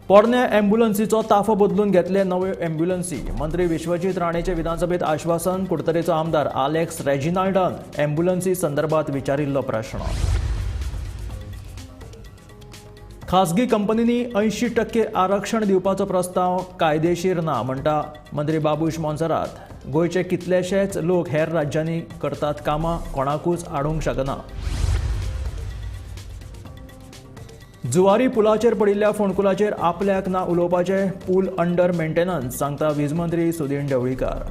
पोरण्या अँब्युलन्सीचो ताफो बदलून घेतले नवे अँब्युलन्सी. मंत्री विश्वजीत राणेचे विधानसभेत आश्वासन. कुडतरेचो आमदार आलेक्स रेजिनाल्डान अँब्युलन्सी संदर्भात विचारिल्लो प्रश्न. खासगी कंपनींनी 80% आरक्षण दिवपाचो प्रस्ताव कायदेशीर ना म्हणटा मंत्री बाबूश मोन्सेरात. गोंयचे कितलेशेच लोक हेर राज्यांनी करतात कामां, कोणाकूच आडूंक शकना. जुवारी पुलाचेर पडिल्ल्या फोंडकुलाचेर आपल्याक ना उलोवपाचे. पूल अंडर मेंटेनन्स सांगता वीज मंत्री सुदीन ढवळीकार.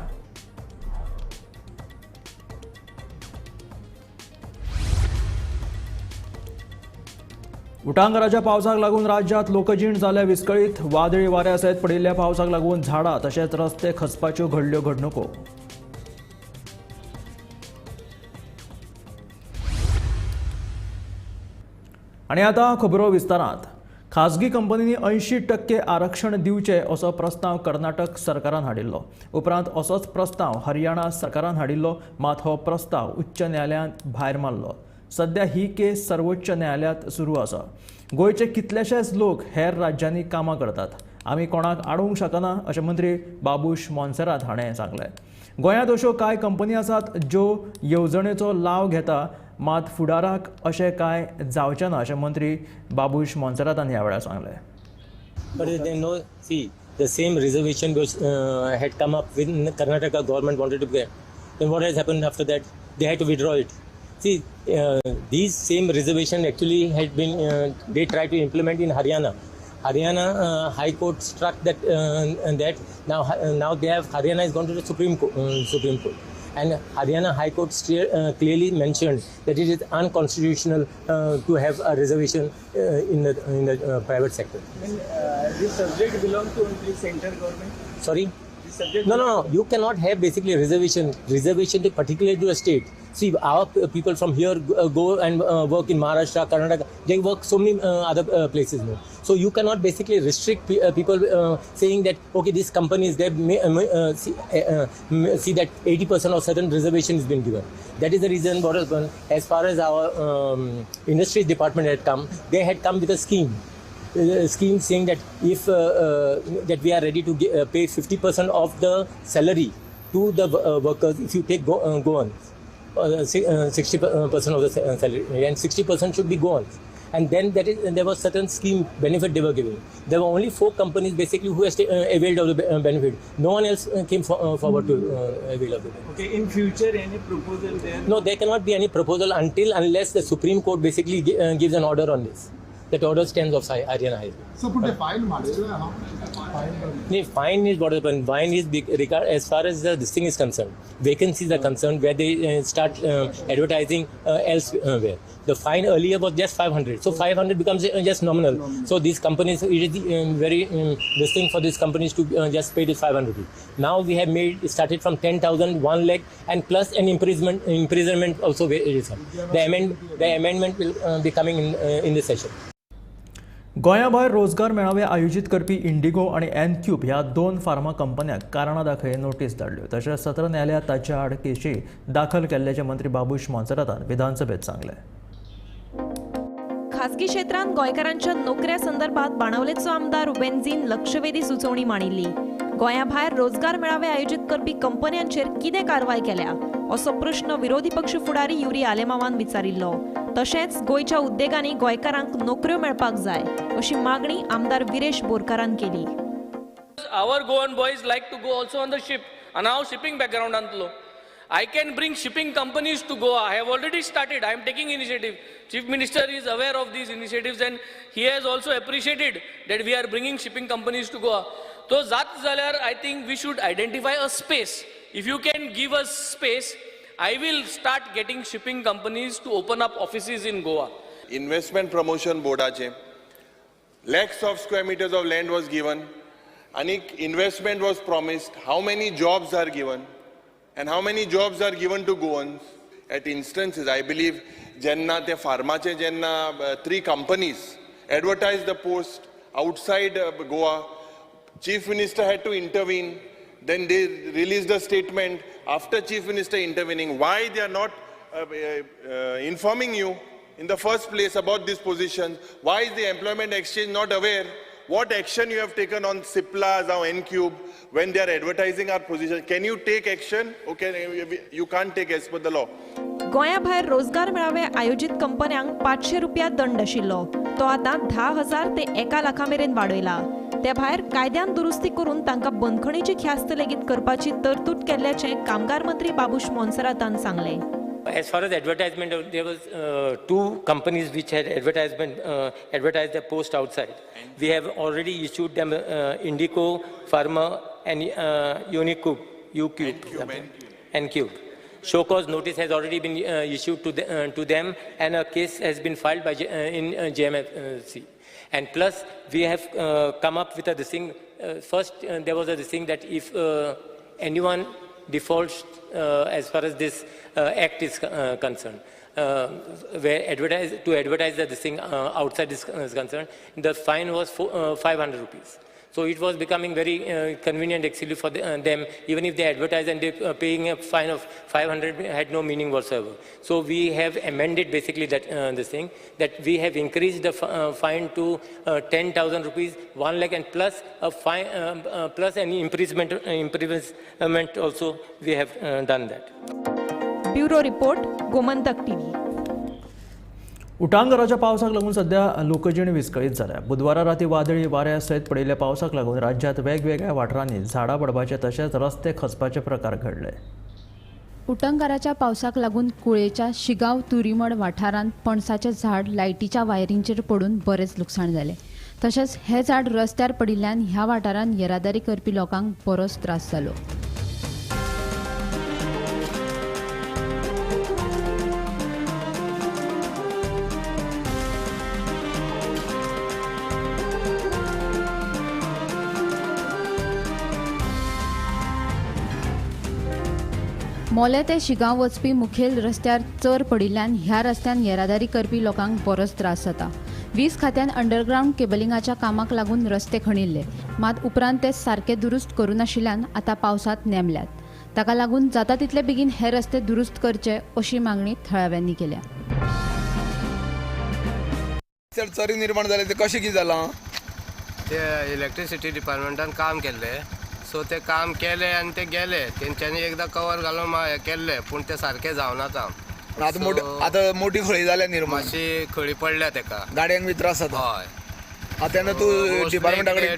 उटंगराच्या पावसाक लागून राज्यांत लोकजीण जाल्या विस्कळीत. वादळी वाऱ्या सयत पडिल्ल्या पावसाक लागून झाडां तशेंच रस्ते खचपाच्यो घडल्यो घडणुको. आनी आतां खबरो विस्तारांत. खासगी कंपनींनी 80% आरक्षण दिवचे असो प्रस्ताव कर्नाटक सरकारान हाडिल्लो. उपरांत असोच प्रस्ताव हरियाणा सरकारान हाडिल्लो. मात हो प्रस्ताव उच्च न्यायालयात भायर मारलो. सध्या ही केस सर्वोच्च न्यायालयात सुरू आसा. गोंयचे कितलेशेच लोक हेर राज्यांनी कामां करतात. आमी कोणाक आडूंक शकना अशें मंत्री बाबूश मोन्सेरात हाणें सांगलें. गोंयांत अश्यो कांय कंपनी आसात ज्यो येवजणेचो लाव घेता, मात फुडाराक अशें कांय जावचें ना अशें मंत्री बाबूश मोन्सेरातान ह्या वेळार सांगलें. But they know, see, the same reservation was, had come up when Karnataka government wanted to get. Then what has happened after that? They had to withdraw it. See, these same reservation actually had been, they tried to implement in Haryana. Haryana High Court struck that, now they have, Haryana has gone to the Supreme Court. And Haryana High Court clearly mentioned that it is unconstitutional to have a reservation in the private sector. This subject belongs to only central government? Sorry? This subject No. You cannot have basically reservation to particularly to a state. See, our people from here go and work in Maharashtra, Karnataka. They work so many other places now. So you cannot basically restrict people saying that, okay, this company is there, see that 80% of certain reservation has been given. That is the reason what has been, as far as our industries department had come, they had come with a scheme. Scheme saying that if that we are ready to pay 50% of the salary to the workers if you take go on 60% of the salary, and 60% should be go on. And then there was certain scheme benefit they were giving. There were only 4 companies basically who has availed of the benefit. No one else came forward to avail of it. Okay, in future any proposal there? No, there cannot be any proposal unless the Supreme Court basically gives an order on this. That order stands of Haryana High Court. So put a fine ಮಾಡಿದ್ರೆ The fine is what happened. Fine is as far as this thing is concerned. Vacancies are concerned where they start advertising elsewhere. The fine earlier was just 500. So 500 becomes just nominal. So these companies, it is very this thing for these companies to just pay this 500. Now we have started from 10,000, 1 lakh, and plus an imprisonment also. The amendment will be coming in this session. गोंया भायर रोजगार मेळावे आयोजीत करपी Indigo आनी Encube ह्या 2 pharma कंपन्यांक कारणां दाखय notice धाडल्यो. तशेंच सत्र न्यायालयात ताच्या आड केशी दाखल केल्ल्याचें मंत्री बाबूश मोन्सेरातान विधानसभेत सांगलें. खासगी क्षेत्रांत गोंयकारांच्या नोकऱ्या संदर्भात बाणावलेचो आमदार वेंझीन लक्षवेधी सुचोवणी मांडिल्ली. गोंया भायर रोजगार मेळावे आयोजीत करपी कंपन्यांचेर कितें कारवाय केल्या असो प्रश्न विरोधी पक्ष फुडारी युरी आलेमावान विचारिल्लो. तशेंच गोंयच्या उद्देगांनी गोंयकारांक नोकऱ्यो मेळपाक जाय अशी मागणी आमदार विरेश बोरकारान केली. Our Goan boys like to go also on the ship, and now shipping background antlo. I can bring shipping companies to Goa. I have already started. I am taking initiative. Chief Minister is aware of these initiatives and he has also appreciated that we are bringing shipping companies to Goa. So zat zalyar I think we should identify a space. If you can give us space, I will start getting shipping companies to open up offices in Goa. Investment promotion boardache lakhs of square meters of land was given and investment was promised. How many jobs are given and how many jobs are given to Goans? At instances, I believe jenna te farmache jenna 3 companies advertised the post outside Goa, Chief Minister had to intervene. Then they released a statement after Chief Minister intervening. Why they are not informing you in the first place about this position? Why is the Employment Exchange not aware what action you have taken on Cipla, now N-Cube, when they are advertising our position. Can you take action? Okay, you can't take as per the law. गोंया भायर रोजगार मेळावे आयोजित कंपन्यांक 500 रुपया दंड आशिल्लो तो आतां 10,000 ते 1 लाखा मेरेन वाडयला. त्या भायर कायद्यान दुरुस्ती करून तांकां बंदखणीची ख्यास्त लेगीत करपाची तरतूद केल्ल्याचें कामगार मंत्री बाबूश मोन्सेरातान सांगलें. As far as advertisement, there was 2 companies which had advertised their post outside. We have already issued them Indico, Pharma, and N-Cube. Show cause notice has already been issued to them, and a case has been filed by in JMFC. And plus, we have come up with this thing. First, there was a thing that if anyone defaults as far as this act is concerned, where advertise this thing outside is concerned, the fine was 500 rupees. So it was becoming very convenient actually for them. Even if they advertise and they paying a fine of 500 had no meaning whatsoever. So we have amended basically that this thing, that we have increased the fine to 10,000 rupees, 1 lakh, and plus a fine plus any imprisonment also we have done that. Bureau report, Gomantak TV. उटंगाराच्या पावसाक लागून सध्या लोकजीण विस्कळीत जाल्या. बुधवारा राती वादळी वाऱ्या सयत पडिल्ल्या पावसाक लागून राज्यात वेगवेगळ्या वाठारांनी झाडां पडपाचे तशेंच रस्ते खचपाचे प्रकार घडले. उटंगाराच्या पावसाक लागून कुळेच्या शिगांव तुरीमड वाठारांत पणसाचें झाड लायटीच्या वायरींचेर पडून बरेच लुकसाण जालें. तशेंच हें झाड रस्त्यार पडिल्ल्यान ह्या वाठारांत येरादारी करपी लोकांक बरोच त्रास जालो. मोले ते शिगांव वचपी मुखेल रस्त्यार चर पडिल्ल्यान ह्या रस्त्यान येरादारी करपी लोकांक बरोच त्रास जाता. वीज खात्यान अंडरग्रावंड केबलिंगाच्या कामाक लागून रस्ते खणिल्ले, मात उपरांत ते सारके दुरुस्त करूं नाशिल्ल्यान आतां पावसांत नेमल्यात. ताका लागून जाता तितले बेगीन हे रस्ते दुरुस्त करचे अशी मागणी थळाव्यांनी केल्या. चरी निर्माण जाले ते कशें कितें जालां? ते इलेक्ट्रिसिटी डिपार्टमेंटान काम केल्लें, सो ते काम केले आनी ते गेले. तेंच्यांनी एकदां कवर घालून केल्ले, पूण ते सारके जावना आतां. आतां मोठी खळी जाल्या निर्माण, मातशी खळी पडल्या तेका, गाडयांक बी त्रास जाता. हय. आतां तेन्ना तूं डिपार्टमेंटा कडेन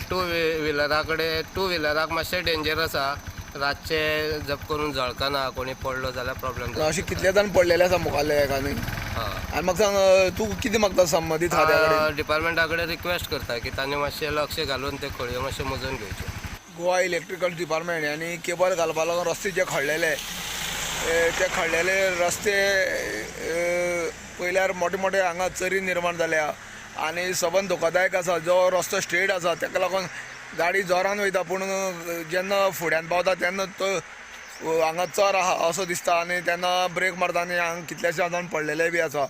टू व्हिलराक मातशें डेंजर आसा. रातचे जप करून जळकना, कोणी पडलो जाल्यार प्रॉब्लेम. अशें कितले जाण पडलेले आसा मुखाल्ले एका न्ही. आनी म्हाका सांग, तूं कितें मागता संबंदीत खात्या कडेन? डिपार्टमेंटा कडेन रिक्वेस्ट करता की तांणी मातशें लक्ष घालून ते खळयो मातशें मोजून घेवच्यो. गोवा इलेक्ट्रिकल डिपार्टमेंट यांनी केबल घालपा लागून रस्ते जे खडलेले, ते खडलेले रस्ते पयल्यार मोठे मोठे हांगा चरी निर्माण जाल्या आनी सबंद धोकादायक आसा. जो रस्तो स्ट्रेट आसा ताका लागून गाडी जोरान वयता, पूण जेन्ना फुड्यान पावता तेन्ना तो हांगा चर आहा असो दिसता आनी तेन्ना ब्रेक मारता आनी हांगा कितलेशे जाण पडलेले बी आसा.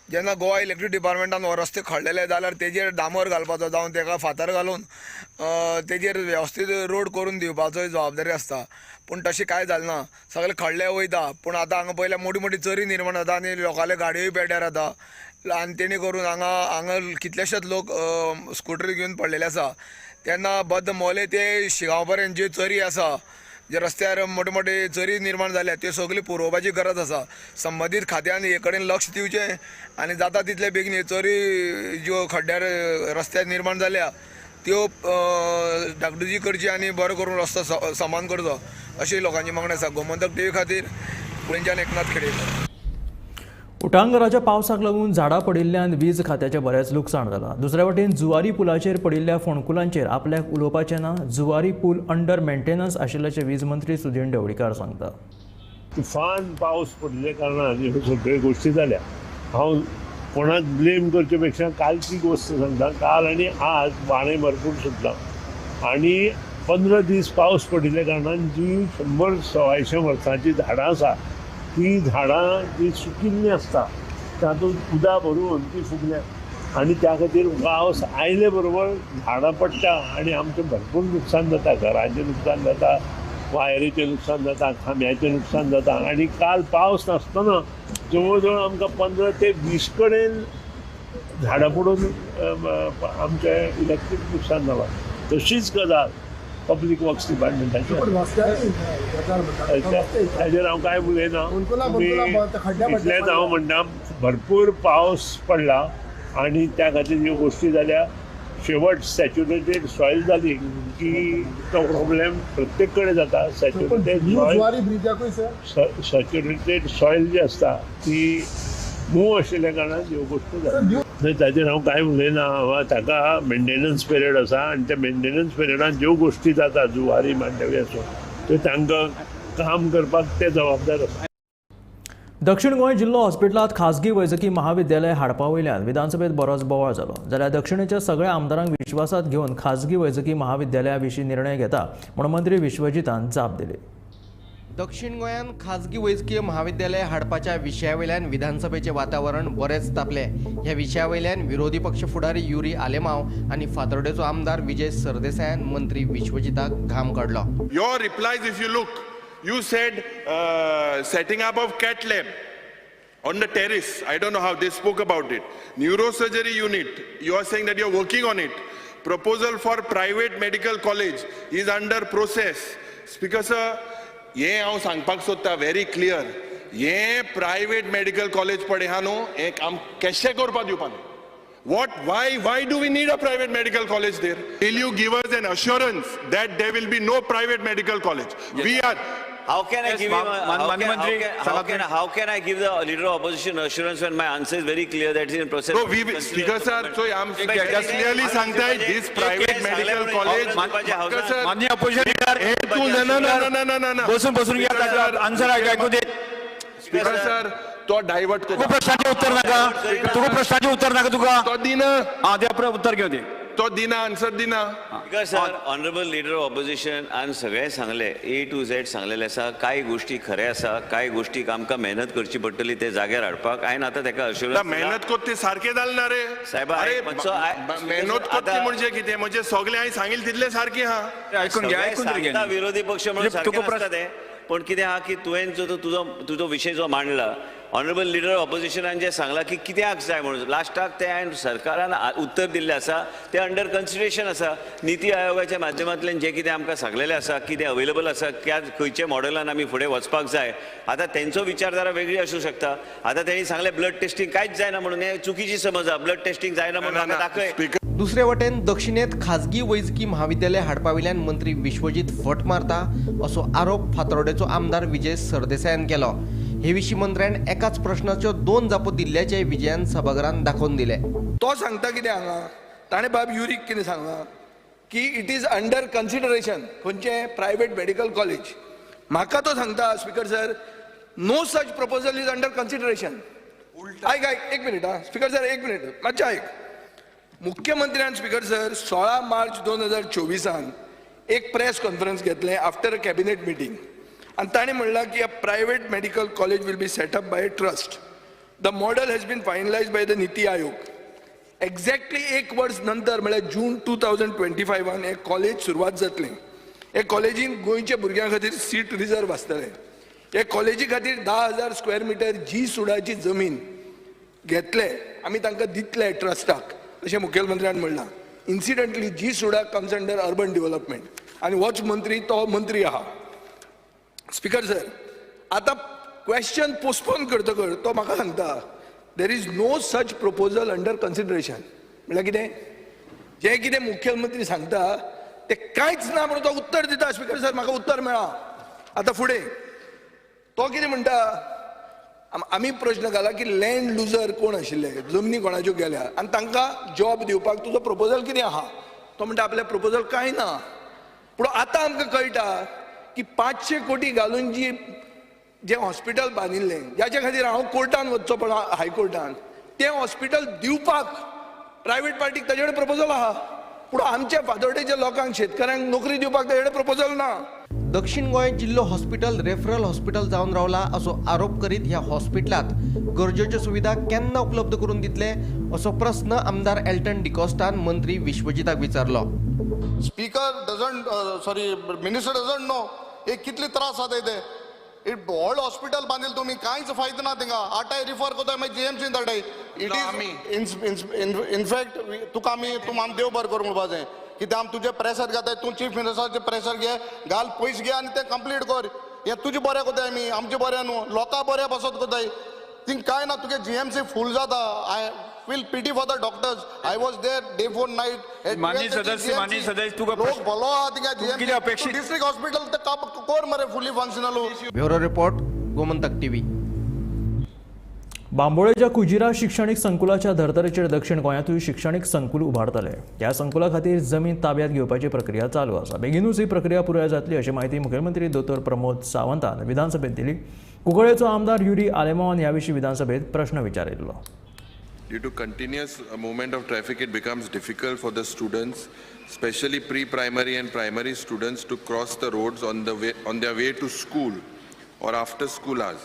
जेन्ना गोवा इलेक्ट्रीक डिपार्टमेंटान हो रस्ते खडलेले जाल्यार तेजेर डांबर घालपाचो जावं तेका फातर घालून तेजेर वेवस्थीत रोड करून दिवपाचो जबाबदारी आसता. पूण तशें कांय जालें ना, सगळें खडलें वयता. पूण आतां हांगा पयल्या मोठी मोठी चरी निर्माण जाता आनी लोकांले गाडयोय पेड्यार येता आनी तेणी करून हांगा कितलेशेच लोक स्कुटरी घेवन पडलेले आसा. तेन्ना बद्द मोले ते शिगांव पर्यंत ज्यो चरी आसा, जे रस्त्यार मोठे मोठे चरी निर्माण जाल्या, त्यो सगळी पुरोवपाची गरज आसा. संबंदीत खात्यान हे कडेन लक्ष दिवचें आनी जाता तितले बेगीन ह्यो चरी ज्यो खड्ड्यार रस्त्यार निर्माण जाल्या त्यो डागडुजी करची आनी बरो करून रस्तो समान करचो अशी लोकांची मागणी आसा. गोमंतक टीव्ही खातीर पुणेच्यान एकनाथ खेडेकर. उटंगाराच्या पावसाक लागून झाडां पडिल्ल्यान वीज खात्याचें बरेंच लुकसाण जालां. दुसरे वटेन जुवारी पुलाचेर पडिल्ल्या फोंडकुलांचेर आपल्याक उलोवपाचें ना. जुवारी पूल अंडर मेंटेनन्स आशिल्ल्याचें वीज मंत्री सुदीन ढवळीकार सांगता. तुफान पावस पडिल्ल्या कारणान ह्यो सगळ्यो गोश्टी जाल्या. हांव कोणाक ब्लेम करचे पेक्षा कालची गोश्ट सांगता. काल आनी आज वारें भरपूर सुटलां आनी 15 दीस पावस पडिल्ल्या कारणान जी 100-150 वर्सांची झाडां आसा ती झाडां जी सुकिल्लीं आसता तातूंत उदक भरून ती फुगल्यात आनी त्या खातीर पावस आयले बरोबर झाडां पडटा आनी आमचें भरपूर नुकसान जाता. घरांचें नुकसान जाता, वायरीचें नुकसान जाता, खांब्याचें नुकसान जाता. आनी काल पावस नासतना जवळ जवळ आमकां 15 ते 20 कडेन झाडां पडून आमचें इलेक्ट्रीक नुकसान जालां. तशीच गजाल पब्लीक वर्क्स डिपार्टमेंटाची. ताजेर हांव कांय उलयना. इतलेंच हांव म्हणटा, भरपूर पावस पडला आनी त्या खातीर ह्यो गोश्टी जाल्या. शेवट सॅच्युरेटेड सॉयल जाली की तो प्रॉब्लेम प्रत्येक कडेन जाता. सॅच्युरेटेड सॉयल जी आसता ती मूव आशिल्ल्या कारणान ह्यो गोश्टी जाता. ताजेर हांव कांय उलयना. ताका मेंटेनन्स पिरियड आसा आनी त्या मेंटेनन्स पिरियडान ज्यो गोश्टी जाता जुवारी मांडवी आसूं त्यो तांकां काम करपाक ते जबाबदार आसा. दक्षिण गोंय जिल्लो हॉस्पिटलांत खाजगी वैजकी महाविद्यालय हाडपा वयल्यान विधानसभेत बरोच बोवाळ जालो. जाल्यार दक्षिणेच्या सगळ्या आमदारांक विश्वासात घेवन खाजगी वैजकी महाविद्यालया विशीं निर्णय घेता म्हूण मंत्री विश्वजितान जाप दिली. दक्षिण गोंयान खाजगी वैजकीय महाविद्यालय हाडपाच्या विशया वयल्यान विधानसभेचें वातावरण बरेंच तापलें. ह्या विशया वयल्यान विरोधी पक्ष फुडारी युरी आलेमाव आनी फातर्डेचो आमदार विजय सरदेसायान मंत्री विश्वजिताक घाम काडलो. Your replies, if you look, you said setting up of cat lab on the terrace. I don't know how they spoke about it. Neurosurgery unit, you are saying that you are working on it. Proposal for private medical college is under process. Speaker sir, ये हांव सांगपाक सोदता very clear. ये private medical college पडे हा न्हू, हें काम कशें करपा दिवपा न्हू. What? Why do we need a private medical college there? Will you give us an assurance that there will be no private medical college? Yes. We are. How can I give him? How can I give the leader of opposition assurance when my answer is very clear that it's in process? So we, Speaker sir, so I'm just clearly सांगताय this private medical college. Speaker sir, माननीय opposition leader, no. बसून या answer ऐकू दे. Speaker sir, तो divert तुका प्रश्नाचे उत्तर नाका तुका तो दिना. ते आपलं उत्तर घेऊ दे. तो दिना आन्सर दिना. Sir honourable leader of opposition आणि सगळे सांगले A to Z सांगलेले आसा. कांय गोष्टी खरे आसा, कांय गोष्टीक आमकां मेहनत करची पडटली ते जाग्यार हाडपाक. हांवें आतां ताका अश्युरन्स मेहनत कोत्ती सारखे जालना रे साहेब. मेहनत कोत्ती म्हणजे कितें म्हणजे सगळे हांवें सांगिल्लें तितलें सारकें आहा. सांगता विरोधी पक्ष म्हणून सारकें नासता तें. पण कितें आहा की तुवें जो तुजो विशय जो मांडला ऑनरेबल लिडर ऑपोजिशनान जे सांगला की कित्याक जाय म्हणून लास्टाक ते हांवें सरकारान उत्तर दिल्लें आसा ते अंडर कन्सिडरेशन आसा. निती आयोगाच्या माध्यमांतल्यान जे कितें आमकां सांगलेलें आसा कितें अवेलेबल आसा खंयचे मॉडेलान आमी फुडें वचपाक जाय. आतां तेंचो विचारधारा वेगळी आसूं शकता. आतां तेणी सांगलें ब्लड टेस्टिंग कांयच जायना म्हणून. हें चुकीची समज आहा. ब्लड टेस्टिंग जायना म्हणून म्हाका दाखय. दुसरे वटेन दक्षिणेत खाजगी वैजकी महाविद्यालय हाडपा वयल्यान मंत्री विश्वजीत फट मारता असो आरोप फातर्डेचो आमदार विजय सरदेसायान केलो. हे विशीं मंत्र्यान एकाच प्रश्नाच्यो 2 जापो दिल्ल्याचे विजयान सभाघरांत दाखोवन दिले. तो सांगता कितें हांगा ताणें बाब युरीक कितें सांगलां की इट इज अंडर कन्सिडरेशन खंयचें प्रायवेट मेडिकल कॉलेज. म्हाका तो सांगता speaker sir no such proposal is under consideration. आयक एक मिनिट हा स्पीकर सर एक मिनिट मातशें आयक. मुख्यमंत्र्यान स्पीकर सर 16 मार्च 2024 एक प्रेस कॉन्फरन्स घेतलें आफ्टर अ कॅबिनेट मिटींग आनी ताणें म्हणलां की a private medical college will be set up by a trust. The model has been finalised by the NITI Aayog. Exactly 1 वर्स नंतर म्हळ्यार जून 2025 हें कॉलेज सुरवात जातलें. हे कॉलेजीन गोंयच्या भुरग्यां खातीर सीट रिजर्व आसतलें. हे कॉलेजी खातीर 10,000 स्क्वेअर मिटर जी सुडाची जमीन घेतले आमी तांकां दितले ट्रस्टाक अशें मुखेलमंत्र्यान म्हणलां. Incidentally GSUDA comes under urban development आनी होच मंत्री तो मंत्री आहा. स्पीकर सर आतां क्वेश्चन पोस्टपोन करतकर तो म्हाका सांगता there is no such proposal under consideration. म्हळ्यार कितें जें कितें मुखेलमंत्री सांगता तें कांयच ना म्हणून तो उत्तर दिता. स्पीकर सर म्हाका उत्तर मेळ्ळा. आतां फुडें तो कितें म्हणटा आमी प्रश्न घाला की लँड लुजर कोण आशिल्ले जमनी कोणाच्यो गेल्या आनी तांकां जॉब दिवपाक तुजो प्रपोजल कितें आहा. तो म्हणटा आपले प्रपोजल कांय ना. पूण आतां आमकां कळटा की 500 कोटी घालून जें हॉस्पिटल बांदिल्लें ज्याच्या खातीर हांव कोर्टान वचचो पडला हायकोर्टान तें हॉस्पिटल दिवपाक प्रायवेट पार्टीक ताचे कडेन प्रपोजल आहा. पूण आमच्या फातोर्डेच्या लोकांक शेतकऱ्यांक नोकरी दिवपाक ताचे कडेन प्रपोजल ना. दक्षिण गोंय जिल्लो हॉस्पिटल रेफरल हॉस्पिटल जावन रावला असो आरोप करीत ह्या हॉस्पिटलात गरजेच्यो सुविधा केन्ना उपलब्ध करून दितले असो प्रश्न आमदार एल्टन डिकॉस्टान मंत्री विश्वजिताक विचारलो. स्पीकर मिनिस्टर डजंट नो हे कितले त्रास जाता ते. व्हड हॉस्पिटल बांदिल तुम्ही कांयच फायदो ना थिंगा आटाय रिफर कोताय मागीर जीएमसीन धाडटाय इट इज इनफॅक्ट तुका तूं आम देव बरें करूंक म्हणपा जाय कित्याक आम तुजे प्रेशर घेताय तूं चीफ मिनिस्टराचें प्रेशर घे घाल पयशे घे आनी तें कंप्लीट कर हें तुजें बरें कोताय आमी आमचें बरें न्हू लोकां बरें बसत कोताय थिंग काय ना तुगे जीएमसी फूल जाता I feel pity for the doctors. I was there day for night. माननीय सदस्य तुका लोक भलो आहा थिंगा जीएमसी डिस्ट्रिक्ट हॉस्पिटल ते कोर मरे fully functional. Bureau report Gomantak TV. बांबोळेच्या कुजिरा शिक्षणीक संकुलाच्या धर्तरेचेर दक्षिण गोंयांतूय शिक्षणीक संकुल उबारतले. ह्या संकुला खातीर जमीन ताब्यात घेवपाची प्रक्रिया चालू आसा. बेगीनूच ही प्रक्रिया पुराय जातली अशी माहिती मुखेलमंत्री दोतोर प्रमोद सावंतान विधानसभेत दिली. कुंकळ्ळेचो आमदार युरी आलेमावान ह्या विशीं विधानसभेत प्रश्न विचारिल्लो. Due to continuous movement of traffic, it becomes difficult for the students, especially pre-primary and primary students, to cross the roads on their way to school or after school hours.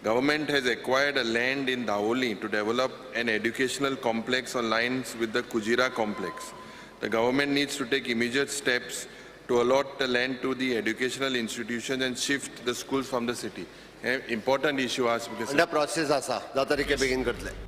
Government has acquired a land in Daoli to develop an educational complex on lines with the Kujira complex. The government needs to take immediate steps to allot the land to the educational institutions and shift the schools from the city. Important issue as because under process asa जाता begin करतले.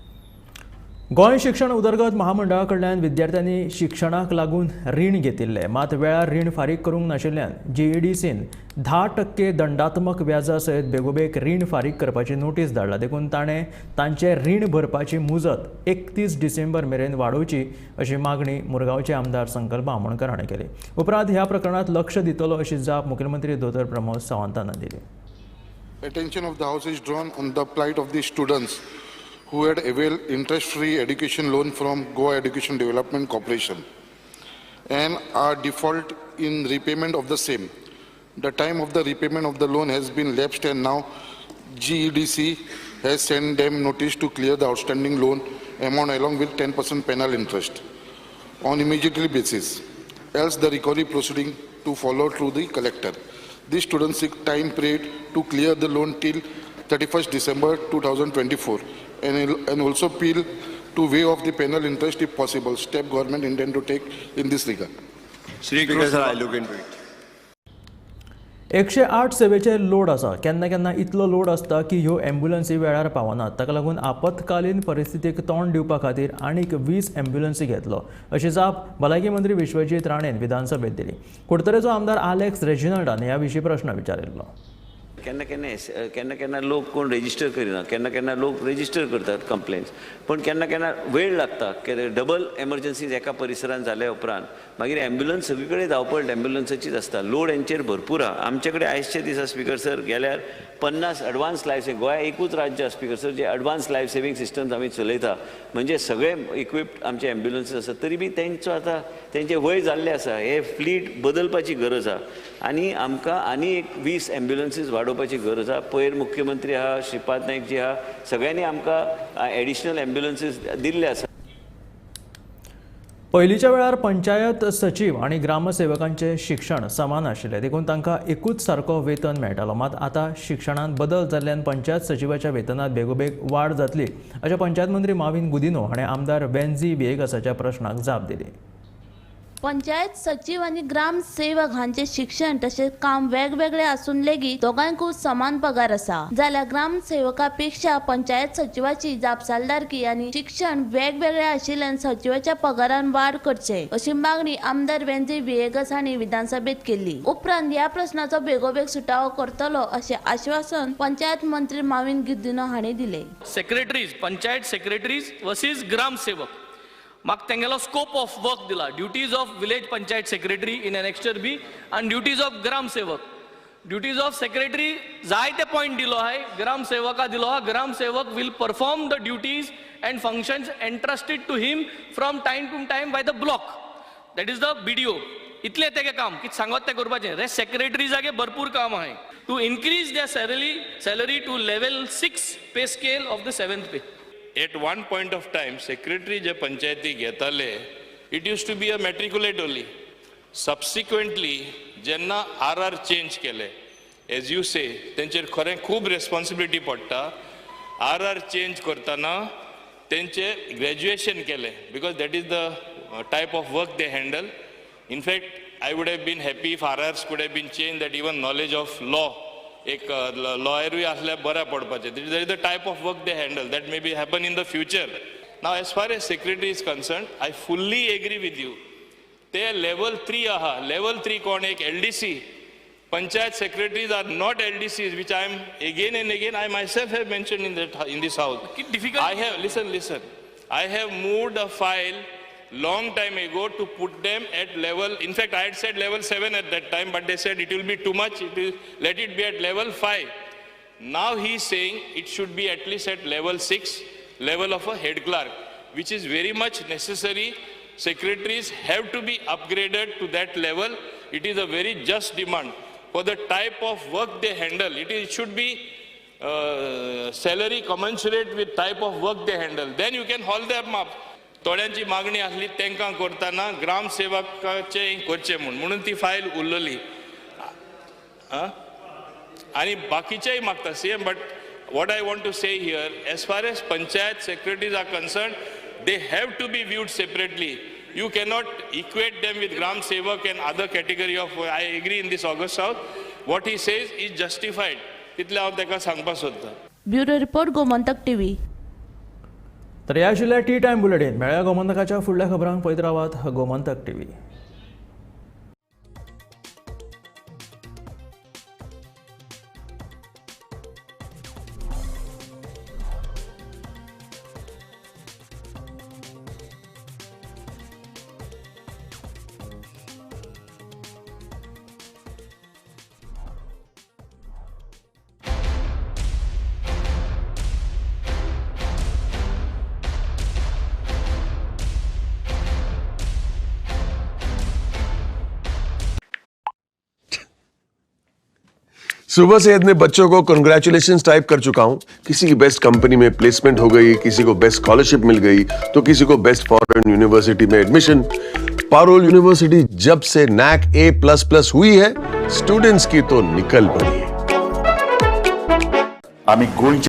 गोंय शिक्षण उदरगत महामंडळा कडल्यान विद्यार्थ्यांनी शिक्षणाक लागून रीण घेतिल्ले मात वेळार रीण फारीक करूंक नाशिल्ल्यान जीईडीसीन 10% दंडात्मक व्याजा सयत बेगोबेग रीण फारीक करपाची नोटीस धाडला. देखून ताणें तांचे रीण भरपाची मुजत 31 डिसेंबर मेरेन वाडोवची अशी मागणी मुरगांवचे आमदार संकल्प आमोणकर हाणें केली. उपरांत ह्या प्रकरणात लक्ष दितलो अशी जाप मुखेलमंत्री दोतोर प्रमोद सावंतान दिली. Attention of the House is drawn on the plight of the students who had availed interest-free education loan from Goa Education Development Corporation and are default in repayment of the same. The time of the repayment of the loan has been lapsed and now GEDC has sent them notice to clear the outstanding loan amount along with 10% penal interest on immediately basis, else the recovery proceeding to follow through the collector. These students seek time period to clear the loan till 31st December 2024 and also appeal to waive off the penal interest if possible. Step government intend to take in this regard. Speaker sir, I look into it. 108 सेवेचेर load आसा. केन्ना केन्ना इतलो load आसता की ह्यो एम्ब्युलन्सी वेळार पावनात. ताका लागून आपतकालीन परिस्थितीक तोंड दिवपा खातीर आनीक 20 एम्ब्युलन्सी घेतलो अशी जाप भलायकी मंत्री विश्वजीत राणेन विधानसभेत दिली. कुडतरेचो आमदार आलेक्स रेजिनाल्डान ह्या विशीं प्रश्न विचारिल्लो. केन्ना केन्ना लोक कोण रेजिस्टर करिना, केन्ना लोक रेजिस्टर करतात कंप्लेन्स, पण केन्ना वेळ लागता. डबल एमर्जन्सीज एका परिसरात जाल्या उपरांत मागीर एम्ब्युलन्स सगळे कडेन धांवपळ एम्ब्युलन्साचीच आसता. लोड हेंचेर भरपूर आहा. आमचे कडेन आयजचे दिसा स्पीकर सर गेल्यार 50 एडवान्स लायफ सेव्हिंग गोंया एकूच राज्य आसा स्पीकर सर जे एडवान्स लायफ सेव्हिंग सिस्टम्स आमी चलयता. म्हणजे सगळे इक्विप्ड आमचे एम्ब्युलन्सीस आसात. तरी बी तेंचो आतां तेंचे वय जाल्लें आसा. हे फ्लीट बदलपाची गरज आहा आनी आमकां आनी एक 20 एम्ब्युलन्सीस वाडोवपाची गरज आहा. पयर मुख्यमंत्री आहा, श्रीपाद नायक जी आहा, सगळ्यांनी आमकां एडिशनल एम्ब्युलन्सीस दिल्ले आसा. पयलींच्या वेळार पंचायत सचिव आनी ग्रामसेवकांचे शिक्षण समान आशिल्ले. देखून तांकां एकूच सारको वेतन मेळटालो. मात आतां शिक्षणांत बदल जाल्ल्यान पंचायत सचिवाच्या वेतनात बेगोबेग वाड जातली अशें पंचायत मंत्री माविन गुदिनो हाणें आमदार वेन्झी विएगासाच्या प्रश्नाक जाप दिली. पंचायत सचिव आणि ग्रामसेवक हांचे शिक्षण तसेच काम वेगवेगळे असून लेगीत दोघांकूच समान पगार असा. जाल्यार ग्रामसेवकापेक्षा पंचायत सचिवाची जापसालदारकी आणि शिक्षण वेगवेगळे आशिल्ल्यान सचिवाच्या पगारान वाड करचे अशी मागणी आमदार वेन्झी विएगस हांणी विधानसभेत केली. उपरांत ह्या प्रश्नाचो बेगोबेग सुटावो करतलो असे आश्वासन पंचायत मंत्री माविन गुदिनो हांणी दिले. Secretaries panchayat secretaries versus gram sevak म्हाका तेंगेलो स्कोप ऑफ वर्क दिला. Duties of village panchayat secretary in annexure B आनी duties of gram sevak. Duties of secretary जायते पॉयंट दिलो आहाय, ग्रामसेवका दिलो आहा. Gram sevak will perform the duties and functions entrusted to him from time to time by the block. That is the BDO. इतले तेगे काम कितें सांगत तें करपाचें. रे सेक्रेटरीजागे भरपूर काम आहाय. To increase their salary to level 6 pay scale of the 7th pay. At one point of time, secretary जे पंचायती घेताले, it used to be a matriculate only. Subsequently, जेन्ना RR change केले, as you say, तेंचेर खरें खूब responsibility पडटा. RR change करताना तेंचे graduation केले, because that is the type of work they handle. In fact, I would have been happy if RRs could have been changed that even knowledge of law एक लॉयरूय असल्यार बऱ्या पडपाचें that is the type of work they handle that may be happen in the future. Now as far as secretary is concern I fully agree with you. ते level 3 आहा. Level 3 कोण एक LDC. Panchayat secretaries are not LDCs, which I am again and again, I myself have mentioned in this house. Difficult. I have, listen. I have moved a file long time ago to put them at level, in fact I had said level 7 at that time, but they said it will be too much, let it be at level 5. Now he is saying it should be at least at level 6, level of a head clerk, which is very much necessary. Secretaries have to be upgraded to that level. It is a very just demand. For the type of work they handle, it should be salary commensurate with type of work they handle. Then you can haul them up. थोड्यांची मागणी असली तांकां करतना ग्रामसेवकाचे करचे म्हणून ती file उरलेली आनी बाकीचेय मागता same. But what I want to say here, as far as panchayat secretaries are concerned, they have to be viewed separately. You cannot equate them with Gram Sevak and other category of. I agree in this August South. What he says is justified. तितले हांव ताका सांगपाक सोदतां. Bureau report Gomantak TV. तर ह्या आशिल्ल्या T time bulletin. मेळ्या गोमंतकाच्या फुडल्या खबरांक पळयत रावात गोमंतक TV. सुबह से अपने बच्चों को कंग्रेचुलेशंस टाइप कर चुका हूं. किसी की बेस्ट कंपनी में प्लेसमेंट हो गई, किसी को बेस्ट स्कॉलरशिप मिल गई, तो किसी को बेस्ट फॉरेन यूनिवर्सिटी में एडमिशन. पारोल यूनिवर्सिटी जब से NAC A++ हुई है, स्टूडेंट्स की तो निकल पड़ी है. आम्ही गोंयचे